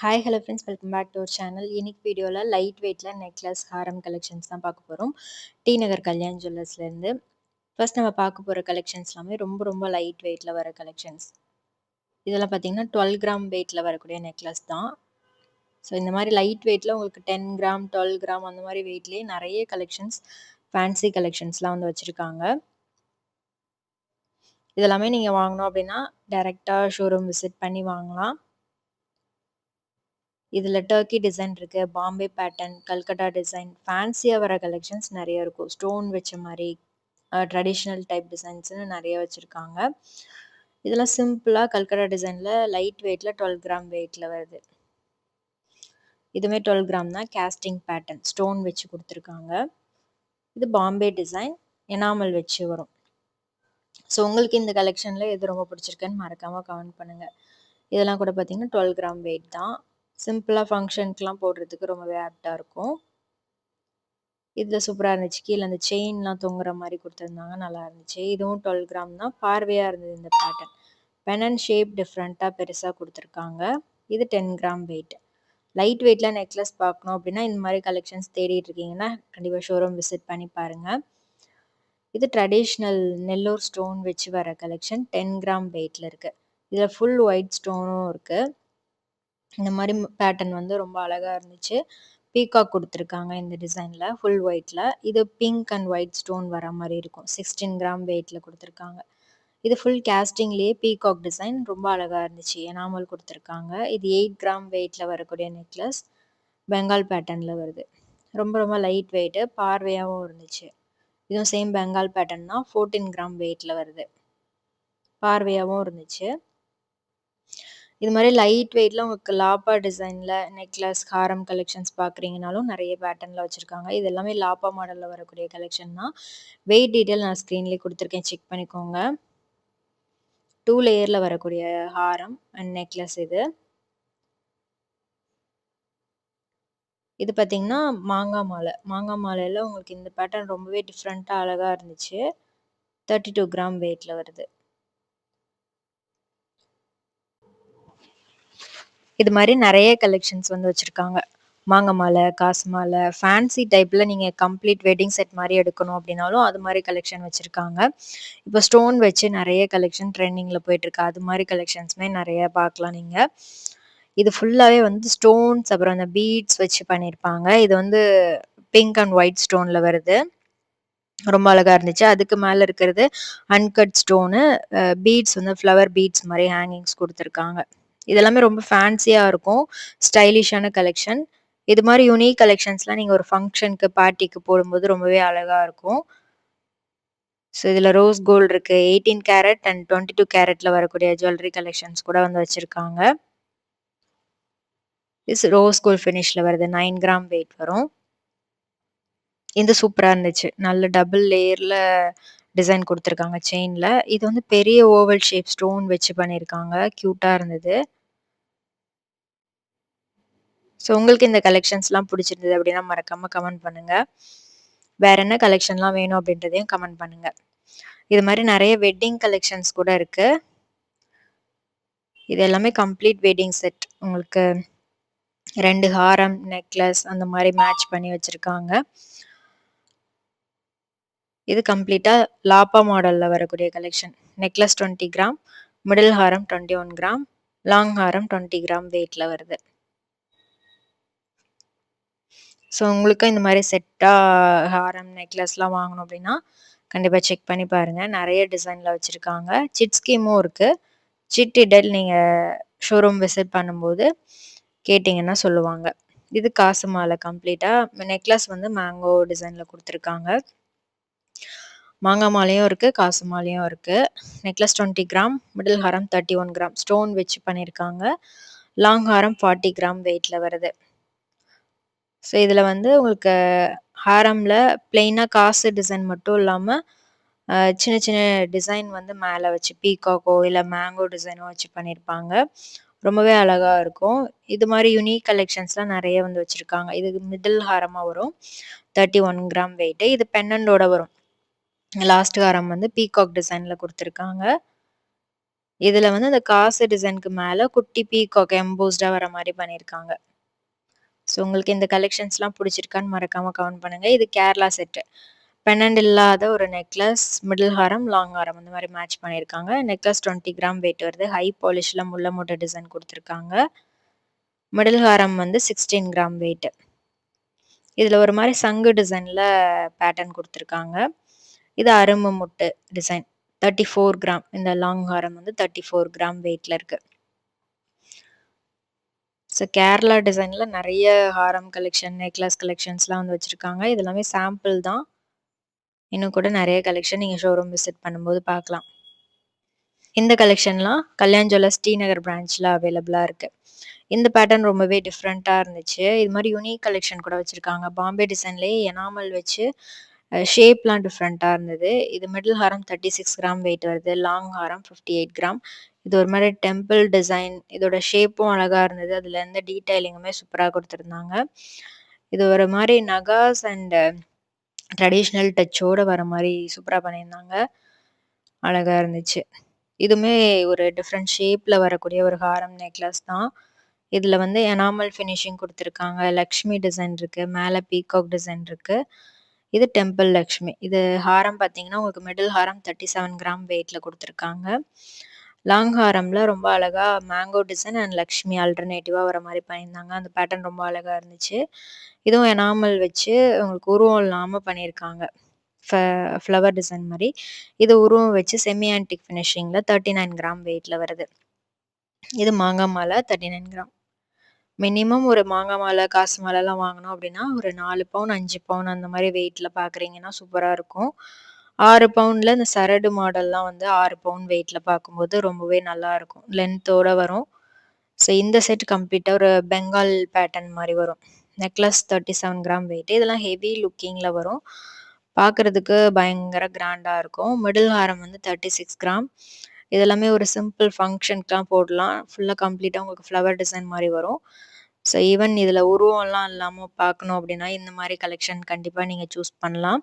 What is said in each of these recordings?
Hi hello friends, welcome back to our channel. இன்னைக்கு வீடியோவில் light வெயிட்டில் நெக்லஸ் ஹாரம் collections தான் பார்க்க போகிறோம். டி நகர் கல்யாண் ஜுவல்லர்ஸ்லேருந்து. ஃபர்ஸ்ட் நம்ம பார்க்க போகிற கலெக்ஷன்ஸ் எல்லாமே ரொம்ப ரொம்ப லைட் வெயிட்டில் வர கலெக்ஷன்ஸ். இதெல்லாம் பார்த்தீங்கன்னா 12 கிராம் வெயிட்டில் வரக்கூடிய நெக்லஸ் தான். ஸோ இந்த மாதிரி லைட் வெயிட்டில் உங்களுக்கு 10 கிராம் 12 கிராம் அந்த மாதிரி வெயிட்லேயே நிறைய கலெக்ஷன்ஸ், ஃபேன்சி கலெக்ஷன்ஸ்லாம் வந்து வச்சுருக்காங்க. இதெல்லாமே நீங்கள் வாங்கணும் அப்படின்னா டைரெக்டாக ஷோரூம் விசிட் பண்ணி வாங்கலாம். இதில் டர்க்கி டிசைன் இருக்குது, பாம்பே பேட்டர்ன், கல்கட்டா டிசைன், ஃபேன்சியாக வர கலெக்ஷன்ஸ் நிறைய இருக்கும். ஸ்டோன் வச்ச மாதிரி ட்ரெடிஷ்னல் டைப் டிசைன்ஸ்னு நிறைய வச்சுருக்காங்க. இதெல்லாம் சிம்பிளாக கல்கட்டா டிசைனில் லைட் வெயிட்டில் 12 கிராம் வெயிட்டில் வருது. இதுவுமே 12 கிராம் தான். கேஸ்டிங் பேட்டர்ன் ஸ்டோன் வச்சு கொடுத்துருக்காங்க. இது பாம்பே டிசைன், எனாமல் வச்சு வரும். ஸோ உங்களுக்கு இந்த கலெக்ஷனில் எது ரொம்ப பிடிச்சிருக்குன்னு மறக்காமல் கமெண்ட் பண்ணுங்கள். இதெல்லாம் கூட பார்த்தீங்கன்னா 12 கிராம் வெயிட் தான். சிம்பிளாக ஃபங்க்ஷனுக்குலாம் போடுறதுக்கு ரொம்பவே ஆப்டாக இருக்கும். இதில் சூப்பராக இருந்துச்சு. கீழே அந்த செயின்லாம் தொங்குற மாதிரி கொடுத்துருந்தாங்க, நல்லா இருந்துச்சு. இதுவும் 12 கிராம் தான். பார்வையாக இருந்தது இந்த பேட்டர்ன். பெனன் ஷேப் டிஃப்ரெண்ட்டாக பெருசாக கொடுத்துருக்காங்க. இது 10 கிராம் வெயிட். லைட் வெயிட்டில் நெக்லஸ் பார்க்கணும் அப்படின்னா இந்த மாதிரி கலெக்ஷன்ஸ் தேடிட்டு இருக்கீங்கன்னா கண்டிப்பாக ஷோரூம் விசிட் பண்ணி பாருங்கள். இது ட்ரெடிஷ்னல் நெல்லூர் ஸ்டோன் வச்சு வர கலெக்ஷன் 10 கிராம் வெயிட்டில் இருக்குது. இதில் ஃபுல் ஒயிட் ஸ்டோனும் இருக்குது. இந்த மாதிரி பேட்டர்ன் வந்து ரொம்ப அழகாக இருந்துச்சு. பீகாக் கொடுத்துருக்காங்க இந்த டிசைனில் ஃபுல் ஒயிட்டில். இது பிங்க் அண்ட் ஒயிட் ஸ்டோன் வர மாதிரி இருக்கும். 16 கிராம் வெயிட்டில் கொடுத்துருக்காங்க. இது ஃபுல் கேஸ்டிங்லேயே பீகாக் டிசைன் ரொம்ப அழகாக இருந்துச்சு. எனாமல் கொடுத்துருக்காங்க. இது 8 கிராம் வெயிட்டில் வரக்கூடிய நெக்லஸ். பெங்கால் பேட்டர்னில் வருது. ரொம்ப ரொம்ப லைட் வெயிட்டு, பார்வையாகவும் இருந்துச்சு. இதுவும் சேம் பெங்கால் பேட்டர்ன் தான். 14 கிராம் வெயிட்டில் வருது. பார்வையாகவும் இருந்துச்சு. இது மாதிரி லைட் வெயிட்டில் உங்களுக்கு லாப்பா டிசைனில் நெக்லஸ் ஹாரம் கலெக்ஷன்ஸ் பார்க்குறீங்கனாலும் நிறைய பேட்டர்னில் வச்சுருக்காங்க. இது எல்லாமே லாப்பா மாடலில் வரக்கூடிய கலெக்ஷன் தான். வெயிட் டீட்டெயில் நான் ஸ்க்ரீன்லேயே கொடுத்துருக்கேன், செக் பண்ணிக்கோங்க. 2 லேயரில் வரக்கூடிய ஹாரம் அண்ட் நெக்லஸ் இது. இது பார்த்தீங்கன்னா மாங்காய் மாலை. மாங்காய் மாலையில் உங்களுக்கு இந்த பேட்டர்ன் ரொம்பவே டிஃப்ரெண்ட்டாக அழகாக இருந்துச்சு. 32 கிராம் வெயிட்டில் வருது. இது மாதிரி நிறைய கலெக்ஷன்ஸ் வந்து வச்சுருக்காங்க. மாங்காய் மாலை, காசு மாலை, ஃபேன்சி டைப்பில் நீங்கள் கம்ப்ளீட் வெட்டிங் செட் மாதிரி எடுக்கணும் அப்படின்னாலும் அது மாதிரி கலெக்ஷன் வச்சுருக்காங்க. இப்போ ஸ்டோன் வச்சு நிறைய கலெக்ஷன் ட்ரெண்டிங்கில் போயிட்டுருக்கு. அது மாதிரி கலெக்ஷன்ஸுமே நிறைய பார்க்கலாம் நீங்கள். இது ஃபுல்லாகவே வந்து ஸ்டோன்ஸ், அப்புறம் அந்த பீட்ஸ் வச்சு பண்ணியிருப்பாங்க. இது வந்து பிங்க் அண்ட் ஒயிட் ஸ்டோனில் வருது. ரொம்ப அழகாக இருந்துச்சு. அதுக்கு மேலே இருக்கிறது அன்கட் ஸ்டோனு, பீட்ஸ் வந்து ஃப்ளவர் பீட்ஸ் மாதிரி ஹேங்கிங்ஸ் கொடுத்துருக்காங்க. இதெல்லாமே ரொம்ப ஃபேன்சியாக இருக்கும். ஸ்டைலிஷான கலெக்ஷன். இது மாதிரி யூனிக் கலெக்ஷன்ஸ்லாம் நீங்கள் ஒரு ஃபங்க்ஷனுக்கு, பார்ட்டிக்கு போடும்போது ரொம்பவே அழகாக இருக்கும். ஸோ இதில் ரோஸ் கோல்டு இருக்குது. 18 கேரட் அண்ட் 22 கேரட்டில் வரக்கூடிய ஜுவல்லரி கலெக்ஷன்ஸ் கூட வந்து வச்சுருக்காங்க. இது ரோஸ் கோல்டு ஃபினிஷில் வருது. 9 கிராம் வெயிட் வரும். இது சூப்பராக இருந்துச்சு. நல்ல டபுள் லேயரில் டிசைன் கொடுத்துருக்காங்க செயினில். இது வந்து பெரிய ஓவல் ஷேப் ஸ்டோன் வச்சு பண்ணியிருக்காங்க. க்யூட்டாக இருந்தது. ஸோ உங்களுக்கு இந்த கலெக்ஷன்ஸ்லாம் பிடிச்சிருந்தது அப்படின்னா மறக்காமல் கமெண்ட் பண்ணுங்கள். வேறு என்ன கலெக்ஷன்லாம் வேணும் அப்படின்றதையும் கமெண்ட் பண்ணுங்கள். இது மாதிரி நிறைய வெட்டிங் கலெக்ஷன்ஸ் கூட இருக்குது. இது எல்லாமே கம்ப்ளீட் வெட்டிங் செட். உங்களுக்கு 2 ஹாரம், நெக்லஸ் அந்த மாதிரி மேட்ச் பண்ணி வச்சுருக்காங்க. இது கம்ப்ளீட்டாக லாப்பா மாடலில் வரக்கூடிய கலெக்ஷன். நெக்லஸ் 20 கிராம், மிடில் ஹாரம் 21 கிராம், லாங் ஹாரம் 20 கிராம் வெயிட்டில் வருது. ஸோ உங்களுக்கு இந்த மாதிரி செட்டாக ஹாரம், நெக்லஸ்லாம் வாங்கணும் அப்படின்னா கண்டிப்பாக செக் பண்ணி பாருங்கள். நிறைய டிசைனில் வச்சுருக்காங்க. சிட் ஸ்கீமும் இருக்குது. சிட் டீடைல் நீங்கள் ஷோரூம் விசிட் பண்ணும்போது கேட்டிங்கன்னா சொல்லுவாங்க. இது காசு மாலை கம்ப்ளீட்டாக. நெக்லஸ் வந்து மேங்கோ டிசைனில் கொடுத்துருக்காங்க. மாங்காய் மாலையும் இருக்குது, காசு மாலையும் இருக்குது. நெக்லஸ் 20 கிராம், மிடில் ஹாரம் 31 கிராம் ஸ்டோன் வச்சு பண்ணியிருக்காங்க. லாங் ஹாரம் 40 கிராம் வெயிட்டில் வருது. ஸோ இதில் வந்து உங்களுக்கு ஹாரமில் பிளெயினாக காசு டிசைன் மட்டும் இல்லாமல் சின்ன சின்ன டிசைன் வந்து மேலே வச்சு பீகாக்கோ இல்லை மேங்கோ டிசைனோ வச்சு பண்ணியிருப்பாங்க. ரொம்பவே அழகாக இருக்கும். இது மாதிரி யூனிக் கலெக்ஷன்ஸ்லாம் நிறைய வந்து வச்சுருக்காங்க. இது மிடில் ஹாரமாக வரும். 31 கிராம் வெயிட்டு. இது பென்னண்டோட வரும். லாஸ்ட் ஹாரம் வந்து பீகாக் டிசைனில் கொடுத்துருக்காங்க. இதுல வந்து அந்த காசு டிசைனுக்கு மேல குட்டி பீகாக் எம்போஸ்டா வர மாரி பண்ணியிருக்காங்க. ஸோ உங்களுக்கு இந்த கலெக்ஷன்ஸ்லாம் புடிச்சிருக்கான்னு மறக்காம கமெண்ட் பண்ணுங்க. இது கேரளா செட்டு. பெண்டன்ட் இல்லாத ஒரு நெக்லஸ், மிடில் ஹாரம், லாங் ஹாரம் அந்த மாரி மேட்ச் பண்ணியிருக்காங்க. நெக்லஸ் 20 கிராம் வெயிட் வருது. ஹை பாலிஷ்ல முல்ல மூட்ட டிசைன் குடுத்துருக்காங்க. மிடில் ஹாரம் வந்து 16 கிராம் வெயிட். இதுல ஒரு மாரி சங்கு டிசைன்ல பேட்டர்ன் குடுத்துருக்காங்க. இது அரும்பு முட்டு டிசைன். 34 கிராம். இந்த லாங் ஹாரம் வந்து 34 கிராம் வெயிட்ல இருக்கு. ஸோ கேரளா டிசைன்ல நெறைய ஹாரம் கலெக்ஷன், நெக்லஸ் கலெக்ஷன்ஸ்லாம் வந்து வச்சிருக்காங்க. இது எல்லாமே சாம்பிள் தான். இன்னும் கூட நெறைய கலெக்ஷன் நீங்க ஷோரூம் விசிட் பண்ணும்போது பார்க்கலாம். இந்த கலெக்ஷன்லாம் கல்யாண் ஜுவல்லர்ஸ் டி நகர் பிரான்ச்ல அவைலபிளா இருக்கு. இந்த பேட்டர்ன் ரொம்பவே டிஃப்ரெண்ட்டா இருந்துச்சு. இது மாரி யூனிக் கலெக்ஷன் கூட வச்சிருக்காங்க. பாம்பே டிசைன்லயே எனாமல் வச்சு ஷேப்லாம் டிஃப்ரெண்ட்டா இருந்தது. இது மிடில் ஹாரம் 36 கிராம் வெயிட் வருது. லாங் ஹாரம் 58 கிராம். இது ஒரு மாரி டெம்பிள் டிசைன். இதோட ஷேப்பும் அழகா இருந்தது. அதுல இருந்த டீட்டெயிலிங்குமே சூப்பரா குடுத்துருந்தாங்க. இது ஒரு மாரி நகாஸ் அண்ட் ட்ரெடிஷ்னல் டச்சோட வர மாரி சூப்பரா பண்ணியிருந்தாங்க. அழகா இருந்துச்சு. இதுவுமே ஒரு டிஃப்ரெண்ட் ஷேப்ல வரக்கூடிய ஒரு ஹாரம் நெக்லஸ் தான். இதுல வந்து எனாமல் ஃபினிஷிங் குடுத்துருக்காங்க. லக்ஷ்மி டிசைன் இருக்கு. மேல பீகாக் டிசைன் இருக்கு. இது டெம்பிள் லக்ஷ்மி. இது ஹாரம் பார்த்தீங்கன்னா, உங்களுக்கு மிடில் ஹாரம் 37 கிராம் வெயிட்ல குடுத்துருக்காங்க. லாங் ஹாரம்ல ரொம்ப அழகா மேங்கோ டிசைன் அண்ட் லக்ஷ்மி ஆல்டர்னேட்டிவா வர மாரி பண்ணியிருந்தாங்க. அந்த பேட்டர்ன் ரொம்ப அழகா இருந்துச்சு. இதுவும் எனாமல் வச்சு உங்களுக்கு உருவம் இல்லாம பண்ணியிருக்காங்க. ஃப ஃப்ளவர் டிசைன் மாரி. இது உருவம் வச்சு செமி ஆன்டிக் ஃபினிஷிங்ல 39 கிராம் வெயிட்ல வருது. இது மாங்கா மாலை 39 கிராம். மினிமம் ஒரு மாங்கா மாலை, காசு மாலைலாம் வாங்கணும் அப்டின்னா, ஒரு 4 பவுன், 5 பவுன் அந்த மாரி வெயிட்ல பார்க்குறீங்கன்னா சூப்பரா இருக்கும். 6 பவுன்ல இந்த சரடு மாடல்லாம் வந்து 6 பவுன் வெயிட்ல பார்க்கும்போது ரொம்பவே நல்லாருக்கும். லென்த்தோட வரும். ஸோ இந்த செட் கம்ப்ளீட்டா ஒரு பெங்கால் பேட்டர்ன் மாரி வரும். Necklace 37 gram wait. இதெல்லாம் ஹெவி லுக்கிங்ல வரும். பார்க்கறதுக்கு பயங்கர கிராண்டா இருக்கும். மிடில் ஹாரம் வந்து 36 கிராம். இது எல்லாமே ஒரு சிம்பிள் ஃபங்ஷனுக்குலாம் போடலாம். ஃபுல்லா கம்ப்ளீட்டா உங்களுக்கு ஃப்ளவர் டிசைன் மாரி வரும். ஸோ ஈவன் இதுல உருவம்லாம் இல்லாம பார்க்கணும் அப்டின்னா, இந்த மாரி கலெக்ஷன் கண்டிப்பா நீங்க சூஸ் பண்ணலாம்.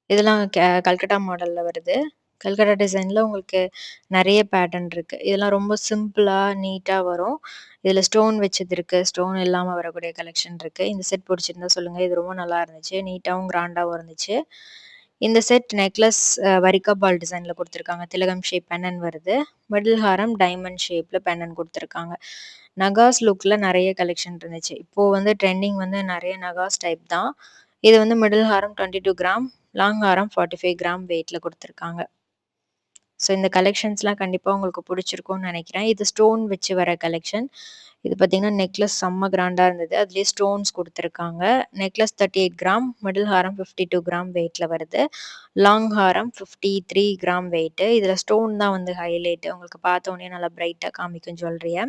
இதெல்லாம் கல்கட்டா மாடல்ல வருது. கல்கட்டா டிசைன்ல உங்களுக்கு நெறைய பேட்டர்ன் இருக்கு. இதெல்லாம் ரொம்ப சிம்பிளா, நீட்டா வரும். இதுல ஸ்டோன் வச்சது இருக்கு. ஸ்டோன் இல்லாம வரக்கூடிய கலெக்ஷன் இருக்கு. இந்த செட் புடிச்சிருந்தா சொல்லுங்க. இது ரொம்ப நல்லா இருந்துச்சு. நீட்டாவும், கிராண்டாவும் இருந்துச்சு. இந்த செட் நெக்லஸ் வரிக்கா பால் டிசைன்ல குடுத்துருக்காங்க. திலகம் ஷேப் பெண்டன்ட் வருது. மிடில் ஹாரம் டைமண்ட் ஷேப்ல பெண்டன்ட் குடுத்துருக்காங்க. நகாஸ் லுக்ல நெறைய கலெக்ஷன் இருந்துச்சு. இப்போ வந்து ட்ரெண்டிங் வந்து நெறைய நகாஸ் டைப் தான். இது வந்து மிடில் ஹாரம் 22 கிராம், லாங் ஹாரம் 45 கிராம் வெயிட்ல குடுத்துருக்காங்க. ஸோ இந்த கலெக்ஷன்ஸ்லாம் கண்டிப்பா உங்களுக்கு புடிச்சிருக்கும்னு நெனைக்கிறேன். இது ஸ்டோன் வச்சு வர கலெக்ஷன். இது பார்த்தீங்கன்னா, நெக்லஸ் செம்ம கிராண்டா இருந்தது. அதிலேயே ஸ்டோன்ஸ் குடுத்துருக்காங்க. நெக்லஸ் 38 கிராம், மிடில் ஹாரம் 52 கிராம் வெயிட்ல வருது. லாங் ஹாரம் 53 கிராம் வெயிட்டு. இதில ஸ்டோன் தான் வந்து ஹைலைட். உங்களுக்கு பார்த்தோனே நல்லா பிரைட்டா காமிக்கும் ஜுவல்லரிய.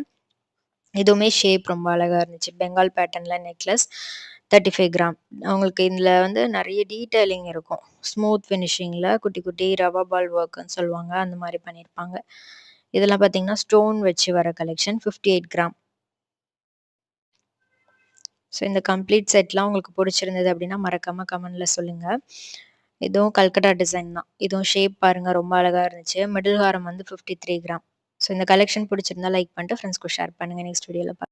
இதுவுமே ஷேப் ரொம்ப அழகா இருந்துச்சு. பெங்கால் பேட்டர்ன்ல நெக்லஸ் 35 கிராம். உங்களுக்கு இதுல வந்து நெறைய டீட்டெயிலிங் இருக்கும். ஸ்மூத் ஃபினிஷிங்ல குட்டி, குட்டி ரவா பால் ஒர்க்ன்னு சொல்லுவாங்க. அந்த மாரி பண்ணியிருப்பாங்க. இதெல்லாம் பார்த்தீங்கன்னா, ஸ்டோன் வச்சு வர கலெக்ஷன் 58 கிராம். ஸோ இந்த கம்ப்ளீட் செட்லாம் உங்களுக்கு புடிச்சிருந்தது அப்டின்னா, மறக்காம கமெண்ட்ல சொல்லுங்க. இதுவும் கல்கட்டா டிசைன் தான். இதுவும் ஷேப் பாருங்க ரொம்ப அழகா இருந்துச்சு. மிடில் ஹாரம் வந்து 53 கிராம். ஸோ இந்த கலெக்ஷன் புடிச்சிருந்தா லைக் பண்ணிட்டு ஃப்ரெண்ட்ஸ்க்கு ஷேர் பண்ணுங்க. நெக்ஸ்ட் வீடியோல